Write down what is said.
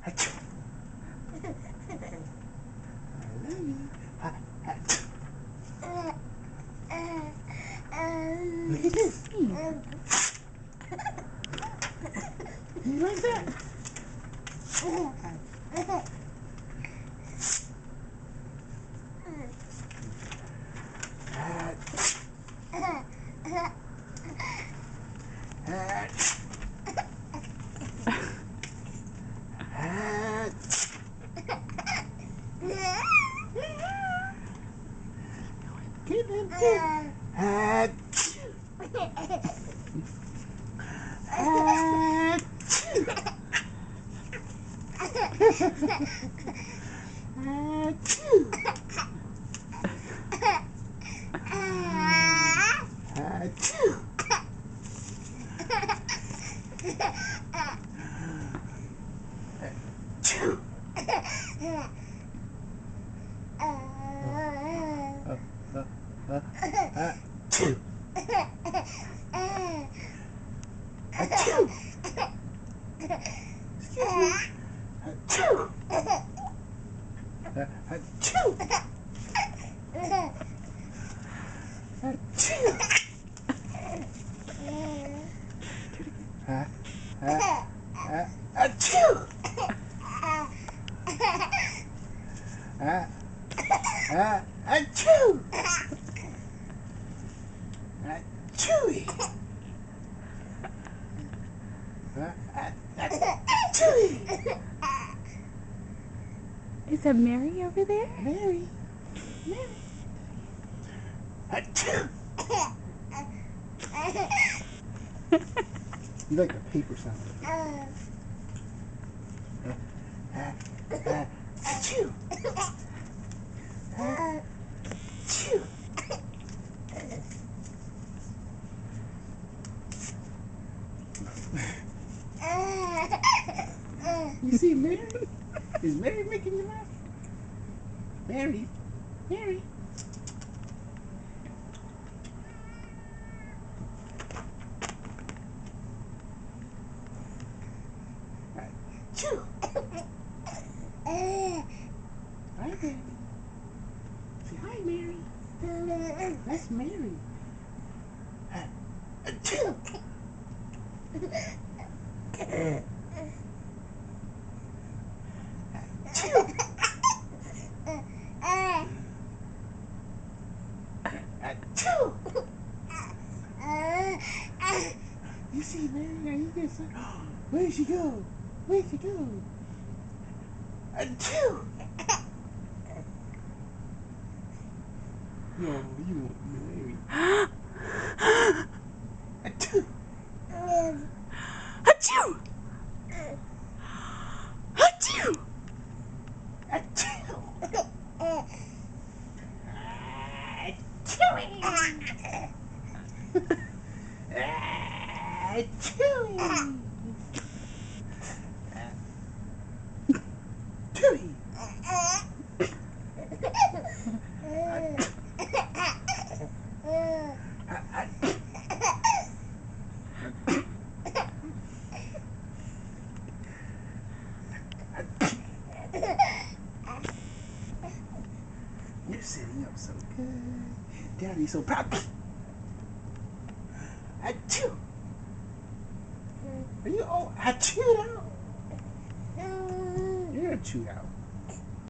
Achoo. I love you. Achoo. Look at this. You like that? Is that Mary over there? Mary. Mary. You like the paper sound. Achoo. Achoo. You see Mary? Is Mary making you laugh? Mary. Mary. Achoo. Hi, Mary. Say hi, Mary. That's Mary. Achoo. Achoo. Achoo. You see Mary? Are you gonna say, where'd she go? Where'd she go? Achoo. No, you won't, Mary. Achoo. Achoo! Achoo! Achoo. You're sitting up so good. Daddy's so proud. Achoo! Are you all achooed out? You're chewed out.